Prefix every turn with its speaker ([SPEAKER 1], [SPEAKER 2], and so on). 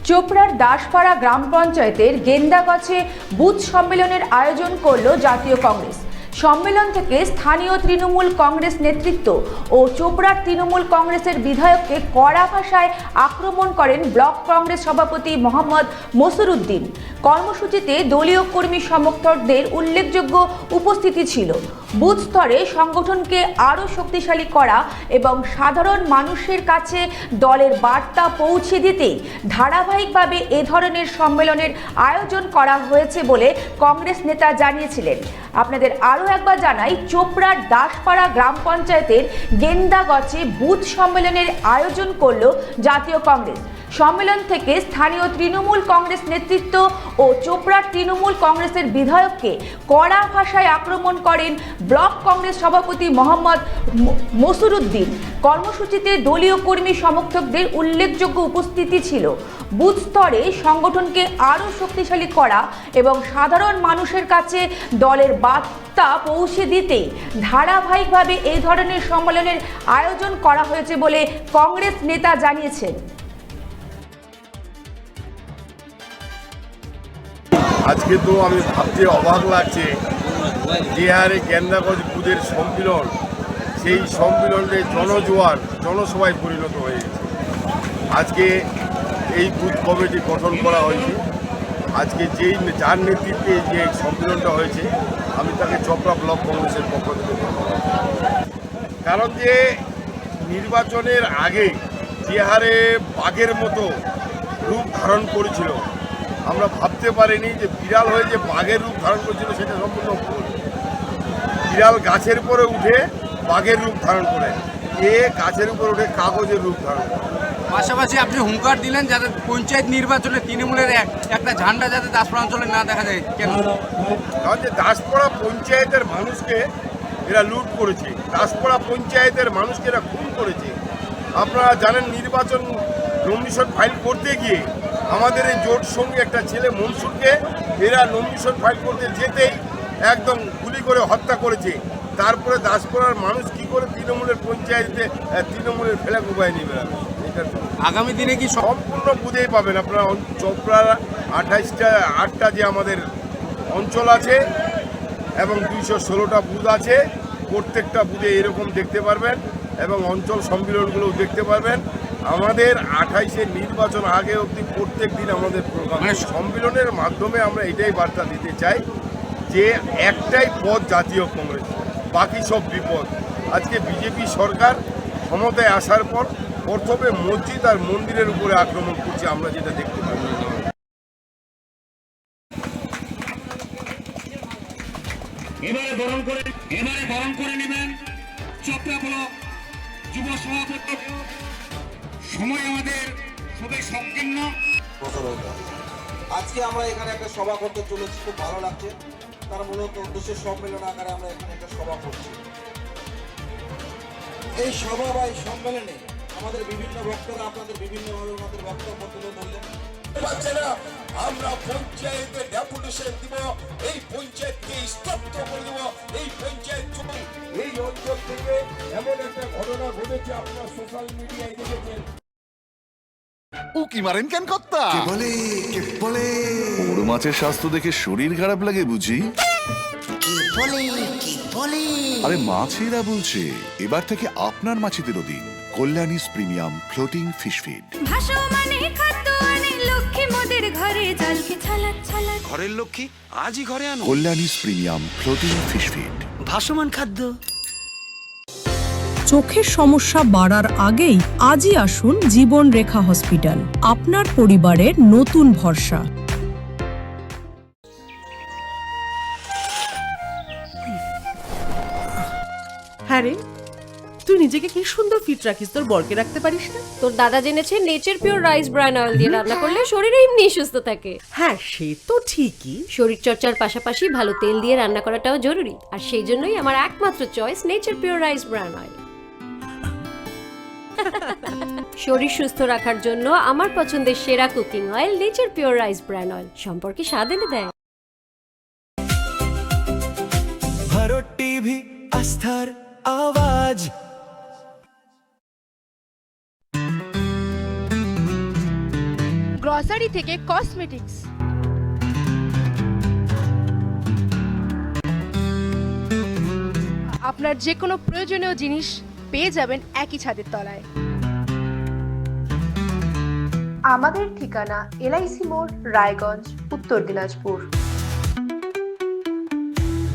[SPEAKER 1] চোপড়ার দাসপাড়া গ্রাম পঞ্চায়েতের গেন্দাগাছে বুথ সম্মেলনের আয়োজন করল জাতীয় কংগ্রেস। সম্মেলন থেকে স্থানীয় তৃণমূল কংগ্রেস নেতৃত্ব ও চোপড়ার তৃণমূল কংগ্রেসের বিধায়ককে কড়া ভাষায় আক্রমণ করেন ব্লক কংগ্রেস সভাপতি মোহাম্মদ মসরুদ্দিন। কর্মসূচিতে দলীয় কর্মী সমর্থকদের উল্লেখযোগ্য উপস্থিতি ছিল। বুথ স্তরে সংগঠনকে আরও শক্তিশালী করা এবং সাধারণ মানুষের কাছে দলের বার্তা পৌঁছে দিতেই ধারাবাহিকভাবে এ ধরনের সম্মেলনের আয়োজন করা হয়েছে বলে কংগ্রেস নেতা জানিয়েছিলেন। আপনাদের আরও একবার জানাই, চোপড়ার দাসপাড়া গ্রাম পঞ্চায়েতের গেন্দাগছে বুথ সম্মেলনের আয়োজন করল জাতীয় কংগ্রেস। সম্মেলন থেকে স্থানীয় তৃণমূল কংগ্রেস নেতৃত্ব ও চোপড়ার তৃণমূল কংগ্রেসের বিধায়ককে কড়া ভাষায় আক্রমণ করেন ব্লক কংগ্রেস সভাপতি মোহাম্মদ মসরুদ্দিন। কর্মসূচিতে দলীয় কর্মী সমর্থকদের উল্লেখযোগ্য উপস্থিতি ছিল। বুথ স্তরে সংগঠনকে আরও শক্তিশালী করা এবং সাধারণ মানুষের কাছে দলের বার্তা পৌঁছে দিতেই ধারাবাহিকভাবে এই ধরনের সম্মেলনের আয়োজন করা হয়েছে বলে কংগ্রেস নেতা জানিয়েছেন।
[SPEAKER 2] আজকে তো আমি ভাবতে অবাক লাগছে যে হারে গেন্দাগজ বুথের সম্মিলন, সেই সম্মিলনে জনজোয়ার জনসভায় পরিণত হয়ে গেছে। আজকে এই বুথ কমিটি গঠন করা হয়েছে। আজকে যার নেতৃত্বে যে সম্মিলনটা হয়েছে, আমি তাকে চোপড়া ব্লক কংগ্রেসের পক্ষ থেকে ধন্যবাদ। কারণ যে নির্বাচনের আগে যে হারে বাঘের মতো রূপ ধারণ করেছিল, আমরা ভাবতে পারিনি যে বিড়াল হয়ে যে বাঘের রূপ ধারণ করেছিল সেটা সম্পূর্ণ ভুল। বিড়াল গাছের উপরে উঠে বাঘের রূপ ধারণ করে, গাছের উপরে উঠে কাগজের রূপ ধারণ করে।
[SPEAKER 3] পাশাপাশি আপনি হুঙ্কার দিলেন যাতে পঞ্চায়েত নির্বাচনে তৃণমূলের একটা ঝান্ডা যাতে দাসপাড়া অঞ্চলে না দেখা যায়। কেন?
[SPEAKER 2] কারণ যে দাসপাড়া পঞ্চায়েতের মানুষকে এরা লুট করেছে, দাসপাড়া পঞ্চায়েতের মানুষকে এরা খুন করেছে। আপনারা জানেন, নির্বাচন নমিনেশন ফাইল করতে গিয়ে আমাদের এই জোট সঙ্গে একটা ছেলে মনসুরকে এরা নমিনেশন ফাইল করতে যেতেই একদম গুলি করে হত্যা করেছে। তারপরে দাসপাড়ার মানুষ কি করে তৃণমূলের পঞ্চায়েতে তৃণমূলের ফেলা কোপায় নিয়ে বেড়াবে?
[SPEAKER 3] আগামী দিনে কি
[SPEAKER 2] সম্পূর্ণ বুঝেই পাবেন আপনারা। চোপড়ার 8টা যে আমাদের অঞ্চল আছে এবং 216টা বুথ আছে, প্রত্যেকটা বুথে এরকম দেখতে পারবেন এবং অঞ্চল সম্মেলনগুলোও দেখতে পারবেন। আমাদের 28-এর নির্বাচন আগে অবধি প্রত্যেক দিন আমাদের প্রোগ্রাম, সম্মেলনের মাধ্যমে আমরা এটাই বার্তা দিতে চাই যে একটাই পথ জাতীয় কংগ্রেস, বাকি সব বিপদ। আজকে বিজেপি সরকার ক্ষমতায় আসার পর প্রথমে মসজিদ আর মন্দিরের উপরে আক্রমণ করছে, আমরা যেটা দেখতে পাই।
[SPEAKER 4] এবারে বরণ করে নেবেন চোপড়া ব্লক যুব সভাপতি। সময় আমাদের খুবই সংকীর্ণ।
[SPEAKER 5] আজকে আমরা এখানে একটা সভা করতে চলেছি, খুব ভালো লাগছে। তার মূলত উদ্দেশ্যে সম্মেলন আকারে আমরা এখানে একটা সভা করছি। এই সভা বা এই সম্মেলনে আমাদের বিভিন্ন বক্তারা আপনাদের বিভিন্নভাবে ওনাদের বক্তব্য তুলে ধরলেন। আমরা পঞ্চায়েতে ডেপুটেশন দিব, এই পঞ্চায়েতকে স্তব্ধ করে দেব, এই পঞ্চায়েত এই অঞ্চল থেকে এমন একটা ঘটনা ঘটেছে, আপনারা সোশ্যাল মিডিয়ায় দেখেছেন।
[SPEAKER 6] উকি মারেন কেন কর্তা? কে বলে বড় মাছের স্বাস্থ্য দেখে শরীর খারাপ লাগে বুঝি? আরে মাছেরা বলছে, এবার থেকে আপনার মাছেদেরও দিন কল্যাণীস প্রিমিয়াম ফ্লোটিং ফিশ ফিড।
[SPEAKER 3] ঘরের লক্ষ্মী আজই ঘরে আনো
[SPEAKER 6] কল্যাণীস প্রিমিয়াম ফ্লোটিং ফিশ ফিড,
[SPEAKER 3] ভাসমান খাদ্য।
[SPEAKER 7] চোখের সমস্যা বাড়ার আগেই আজই আসুন জীবন রেখা হসপিটাল, আপনার পরিবারের নতুন ভরসা।
[SPEAKER 8] হ্যাঁ রে, তুই নিজেকে কি সুন্দর ফিট রাখিস, তোর বরকে রাখতে পারিস না?
[SPEAKER 9] তোর দাদা জেনেছে nature pure rice bran oil দিয়ে রান্না করলে শরীর এমনি সুস্থ থাকে।
[SPEAKER 8] হ্যাঁ, সে তো ঠিকই।
[SPEAKER 9] শরীর চর্চার পাশাপাশি ভালো তেল দিয়ে রান্না করাটাও জরুরি, আর সেই জন্যই আমার একমাত্র choice nature pure rice bran oil. শরীর সুস্থ রাখার জন্য আমার পছন্দের সেরা cooking oil nature pure rice bran oil, সম্পর্কে স্বাদ এনে দেয়।
[SPEAKER 10] ভারত টিভি, আস্থার আওয়াজ।
[SPEAKER 11] গ্রসারি থেকে কসমেটিক্স, আপনার যে কোনো প্রয়োজনীয় জিনিস পেয়ে যাবেন একই ছাদের তলায়।
[SPEAKER 12] আমাদের ঠিকানা LIC মোড়, রায়গঞ্জ, উত্তর দিনাজপুর।